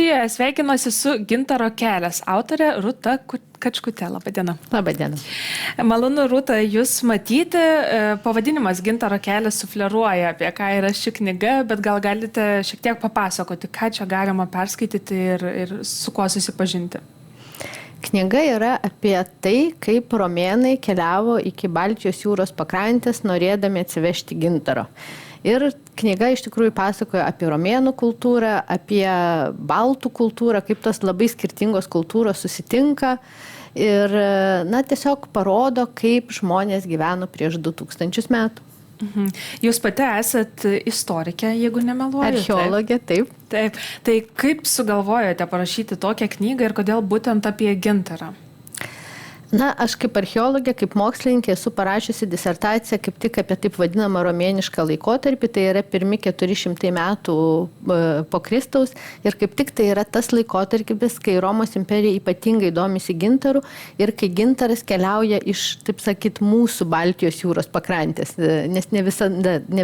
studijoje sveikinuosi su Gintaro kelias autorė Rūta Kačkutė. Labadiena. Labadiena. Malonu, Rūta, jūs matyti. Pavadinimas Gintaro kelias sufleruoja, apie ką yra ši knyga, bet gal galite šiek tiek papasakoti, ką čia galima perskaityti ir su kuo susipažinti. Knyga yra apie tai, kaip romėnai keliavo iki Baltijos jūros pakrantės, norėdami atsivežti gintaro. Ir knyga iš tikrųjų pasakoja apie romėnų kultūrą, apie baltų kultūrą, kaip tos labai skirtingos kultūros susitinka ir tiesiog parodo, kaip žmonės gyveno prieš 2000 metų. Jūs pati esat istorikė, jeigu nemeluoju. Archeologė, taip. Taip. Tai kaip sugalvojote parašyti tokią knygą ir kodėl būtent apie gintarą? Aš kaip archeologė, kaip mokslininkė esu parašiusi disertaciją kaip tik apie taip vadinamą romėnišką laikotarpį, tai yra pirmi 400 metų po Kristaus ir kaip tik tai yra tas laikotarpis, kai Romos imperija ypatingai domisi gintaru ir kai gintaras keliauja iš, taip sakyt, mūsų Baltijos jūros pakrantės, nes ne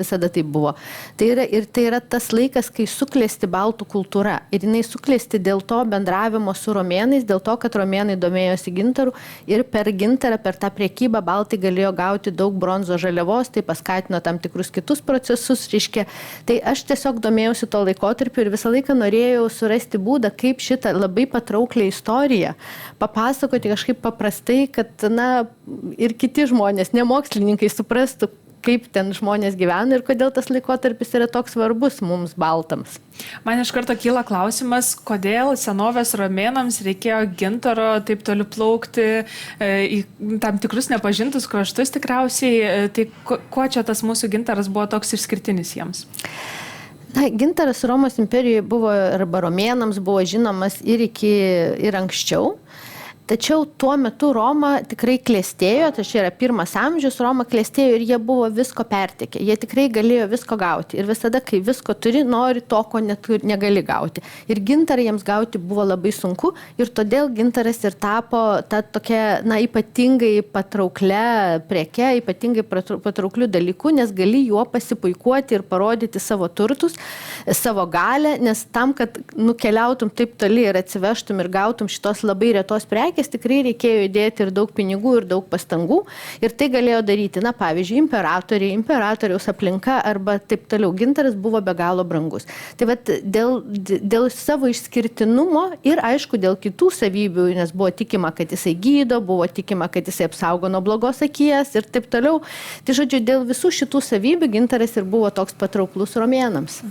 visada tai buvo. Tai yra tas laikas, kai suklesti baltų kultūra ir jinai suklesti dėl to bendravimo su romėnais, dėl to, kad romėnai domėjosi gintaru. Ir per gintarą, per tą priekybą baltai galėjo gauti daug bronzo žaliavos, tai paskatino tam tikrus kitus procesus, reiškia. Tai aš tiesiog domėjausi to laikotarpiu ir visą laiką norėjau surasti būdą, kaip šitą labai patrauklią istoriją papasakoti kažkaip paprastai, kad ir kiti žmonės, ne mokslininkai suprastų, kaip ten žmonės gyvena ir kodėl tas laikotarpis yra toks svarbus mums baltams. Man iš karto kyla klausimas, kodėl senovės romėnams reikėjo gintaro taip toli plaukti į tam tikrus nepažintus kraštus tikriausiai. Tai kuo čia tas mūsų gintaras buvo toks išskirtinis jiems? Gintaras Romos imperijoje buvo arba romėnams buvo žinomas ir anksčiau. Tačiau tuo metu Roma tikrai klestėjo, tai čia yra 1 amžius, Roma klestėjo ir jie buvo visko pertekę. Jie tikrai galėjo visko gauti. Ir visada, kai visko turi, nori to, ko negali gauti. Ir gintarą jiems gauti buvo labai sunku ir todėl gintaras ir tapo ta tokia, ypatingai patrauklia preke, ypatingai patraukliu dalyku, nes gali juo pasipuikuoti ir parodyti savo turtus, savo galę, nes tam, kad nukeliautum taip toli ir atsivežtum ir gautum šitos labai retos prekės, tikrai reikėjo įdėti ir daug pinigų, ir daug pastangų. Ir tai galėjo daryti, pavyzdžiui, imperatoriaus aplinka arba taip toliau. Gintaras buvo be galo brangus. Tai dėl savo išskirtinumo ir aišku dėl kitų savybių, nes buvo tikima, kad jisai gydo, buvo tikima, kad jisai apsaugo nuo blogos akies ir taip toliau. Tai žodžiu, dėl visų šitų savybių gintaras ir buvo toks patrauklus romėnams.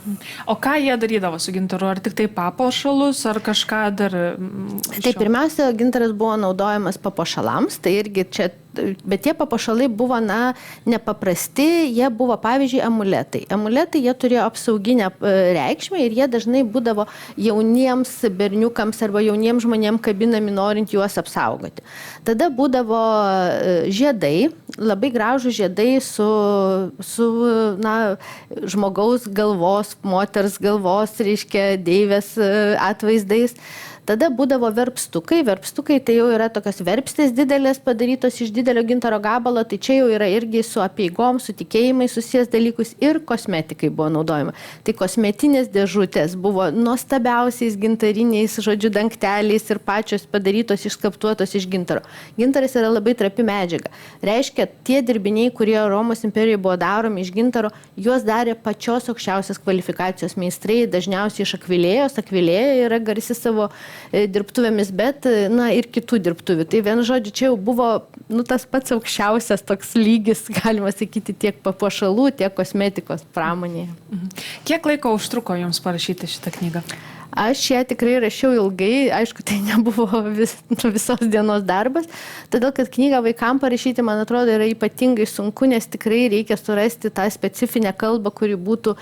O ką jie darydavo su gintaru? Ar tik tai papuošalus, ar kažką dar? Tai pirmiausia, gintaras buvo naudojamas papuošalams, tai irgi čia, bet tie papuošalai buvo nepaprasti, jie buvo pavyzdžiui amuletai. Amuletai jie turėjo apsauginę reikšmę ir jie dažnai būdavo jauniems berniukams arba jauniems žmonėms kabinami norint juos apsaugoti. Tada būdavo žiedai, labai gražų žiedai su žmogaus galvos, moters galvos, reiškia deivės atvaizdais. Tada būdavo verpstukai. Verpstukai tai jau yra tokios verpstės didelės padarytos iš didelio gintaro gabalo, tai čia jau yra irgi su apeigom, su tikėjimai susijęs dalykus ir kosmetikai buvo naudojama. Tai kosmetinės dėžutės buvo nuostabiausiais gintariniais, dangteliais ir pačios padarytos, išskaptuotos iš gintaro. Gintaras yra labai trapi medžiaga. Reiškia, tie dirbiniai, kurie Romos imperijoje buvo daromi iš gintaro, juos darė pačios aukščiausios kvalifikacijos meistrai, dažniausiai iš Akvilėjos. Akvilėja yra garsi savo dirbtuvėmis, bet ir kitų dirbtuvių. Tai vienu žodžiu, čia jau buvo tas pats aukščiausias toks lygis, galima sakyti, tiek papuošalų, tiek kosmetikos pramonėje. Kiek laiko užtruko jums parašyti šitą knygą? Aš ją tikrai rašiau ilgai, aišku, tai nebuvo visos dienos darbas, todėl kad knygą vaikams parašyti, man atrodo, yra ypatingai sunku, nes tikrai reikia surasti tą specifinę kalbą, kuri būtų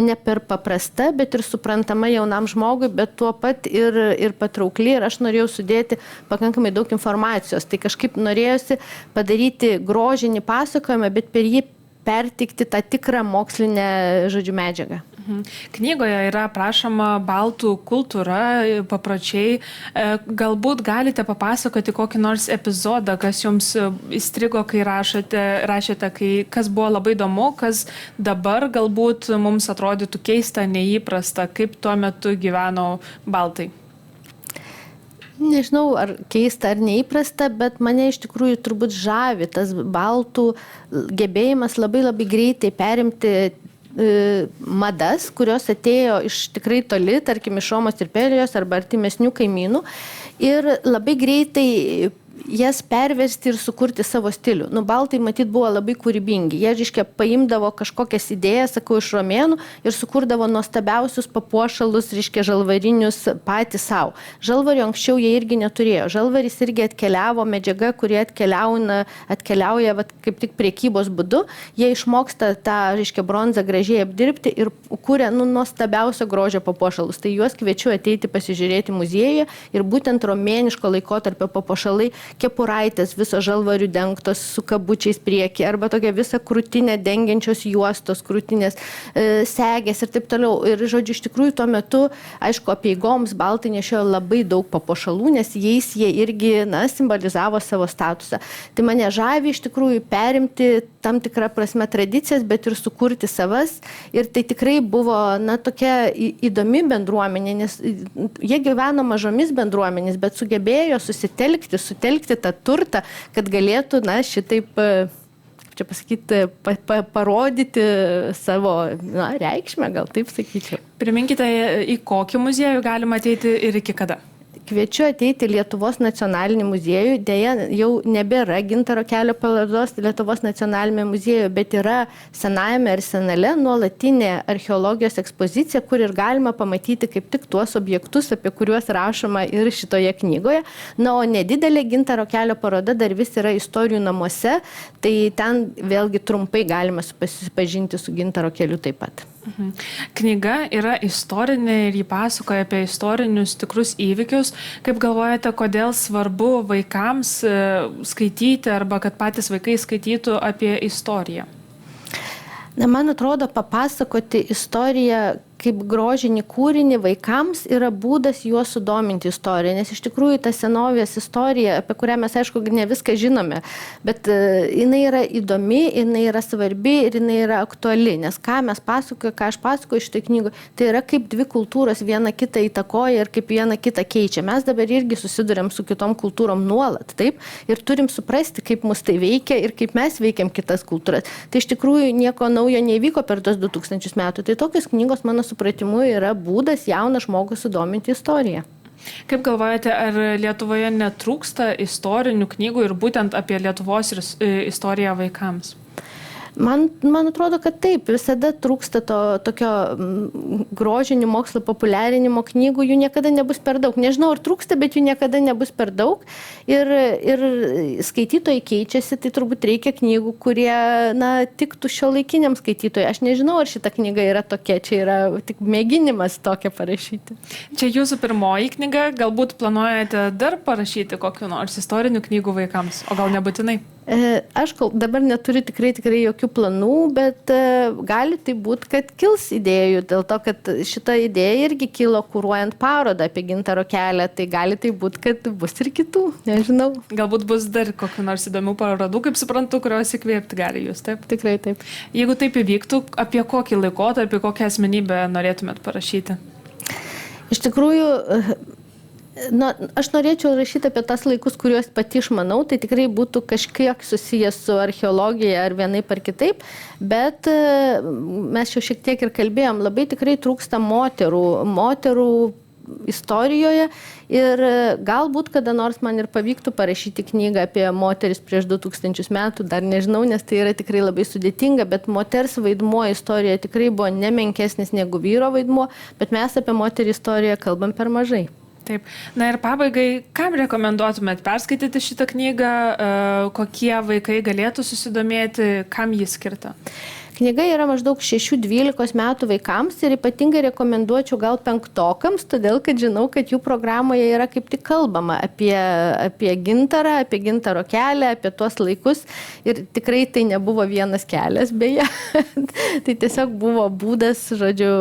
ne per paprasta, bet ir suprantama jaunam žmogui, bet tuo pat ir patraukli. Ir aš norėjau sudėti pakankamai daug informacijos. Tai kažkaip norėjosi padaryti grožinį pasakojimą, bet per jį perteikti tą tikrą mokslinę medžiagą. Knygoje yra aprašoma baltų kultūra, papročiai. Galbūt galite papasakoti kokį nors epizodą, kas jums įstrigo, kai rašėte, kas buvo labai įdomu, kas dabar galbūt mums atrodytų keista, neįprasta, kaip tuo metu gyveno baltai. Nežinau, ar keista, ar neįprasta, bet mane iš tikrųjų turbūt žavi tas baltų gebėjimas labai greitai perimti madas, kurios atėjo iš tikrai toli, tarkim, iš Romos imperijos arba artimesnių kaimynų ir labai greitai jas perversti ir sukurti savo stilių. Baltai, matyt, buvo labai kūrybingi. Jie, reiškia, paimdavo kažkokias idėjas, sakau, iš romėnų ir sukurdavo nuostabiausius papuošalus, reiškia, žalvarinius patys savo. Žalvario anksčiau jie irgi neturėjo. Žalvaris irgi atkeliavo medžiaga, kurie atkeliauja kaip tik priekybos būdu. Jie išmoksta tą, reiškia, bronzą gražiai apdirbti ir kūrė nuostabiausio grožio papuošalus. Tai juos kviečiu ateiti pasižiūrėti muziejuje ir būtent romėniško laikotarpio papuošalai, kepuraitės viso žalvarių dengtos su kabučiais prieki, arba tokia visa krūtinė dengiančios juostos, krūtinės segės ir taip toliau. Ir, žodžiu, iš tikrųjų tuo metu, aišku, apieigoms baltai nešiojo labai daug papuošalų, nes jais jie irgi, simbolizavo savo statusą. Tai mane žavi iš tikrųjų perimti tam tikrą prasme tradicijas, bet ir sukurti savas. Ir tai tikrai buvo, tokia įdomi bendruomenė, nes jie gyveno mažomis bendruomenės, bet sugebėjo sutelkti tą turtą, kad galėtų, šitaip, kaip čia pasakyti, parodyti savo, reikšmę, gal taip sakyčiau. Priminkite, į kokį muziejų galima ateiti ir iki kada? Kviečiu ateiti Lietuvos nacionalinį muziejų. Deja, jau nebėra Gintaro kelio parodos Lietuvos nacionalinėme muziejuje, bet yra Senajame arsenale nuolatinė archeologijos ekspozicija, kur ir galima pamatyti kaip tik tuos objektus, apie kuriuos rašoma ir šitoje knygoje. O nedidelė Gintaro kelio paroda dar vis yra Istorijų namuose, tai ten vėlgi trumpai galima susipažinti su Gintaro keliu taip pat. Knyga yra istorinė ir jį pasakoja apie istorinius tikrus įvykius. Kaip galvojate, kodėl svarbu vaikams skaityti arba kad patys vaikai skaitytų apie istoriją? Man atrodo, papasakoti istoriją kaip grožinį kūrinį vaikams yra būdas juos sudominti istoriją, nes iš tikrųjų ta senovės istorija, apie kurią mes, aišku, ne viską žinome, bet jinai yra įdomi, jinai yra svarbi ir jinai yra aktuali, nes ką mes pasakoju, ką aš pasakoju šitoj knygoj, tai yra kaip dvi kultūros viena kitą įtakoja ir kaip viena kitą keičia. Mes dabar irgi susiduriam su kitom kultūrom nuolat, taip, ir turim suprasti, kaip mus tai veikia ir kaip mes veikiam kitas kultūras. Tai iš tikrųjų nieko naujo neįvyko per tos 2000 metų. Tai tokios knygos, mano supratimu, yra būdas jauną žmogų sudominti istoriją. Kaip galvojate, ar Lietuvoje netrūksta istorinių knygų ir būtent apie Lietuvos istoriją vaikams? Man atrodo, kad taip, visada trūksta to tokio grožinių mokslo populiarinimo knygų, jų niekada nebus per daug. Nežinau, ar trūksta, bet jų niekada nebus per daug. Ir skaitytojai keičiasi, tai turbūt reikia knygų, kurie, tiktų šiuolaikiniam skaitytojui. Aš nežinau, ar šita knyga yra tokia, čia yra tik mėginimas tokią parašyti. Čia jūsų pirmoji knyga, galbūt planuojate dar parašyti kokių nors istorinių knygų vaikams, o gal nebūtinai? Aš dabar neturiu tikrai jokių planų, bet gali tai būti, kad kils idėjų, dėl to, kad šita idėja irgi kilo kuruojant parodą apie Gintaro kelią, tai gali tai būti, kad bus ir kitų, nežinau. Galbūt bus dar kokių nors įdomių parodų, kaip suprantu, kurios įkvėpti gali jūs, taip? Tikrai taip. Jeigu taip įvyktų, apie kokį laikotarpį, apie kokią asmenybę norėtumėt parašyti? Iš tikrųjų, aš norėčiau rašyti apie tas laikus, kuriuos pati išmanau, tai tikrai būtų kažkiek susijęs su archeologija ar vienaip ar kitaip, bet mes jau šiek tiek ir kalbėjom, labai tikrai trūksta moterų istorijoje ir galbūt kada nors man ir pavyktų parašyti knygą apie moteris prieš 2000 metų, dar nežinau, nes tai yra tikrai labai sudėtinga, bet moters vaidmuo istorijoje tikrai buvo nemenkesnis negu vyro vaidmuo, bet mes apie moterį istoriją kalbam per mažai. Taip. Ir pabaigai, kam rekomenduotumėt perskaityti šitą knygą, kokie vaikai galėtų susidomėti, kam jį skirta? Knyga yra maždaug 6-12 metų vaikams ir ypatingai rekomenduočiau gal 5-okams, todėl kad žinau, kad jų programoje yra kaip tik kalbama apie gintarą, apie gintaro kelią, apie tuos laikus ir tikrai tai nebuvo vienas kelias, beje. Tai tiesiog buvo būdas, žodžiu,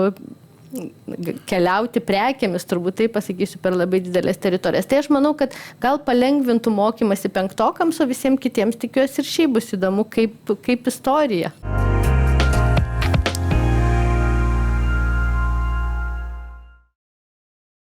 keliauti prekėmis, turbūt tai pasakysiu, per labai didelės teritorijas. Tai aš manau, kad gal palengvintų mokymasi 5-okams, o visiems kitiems tikiuosi ir šiaip bus įdomu kaip istorija.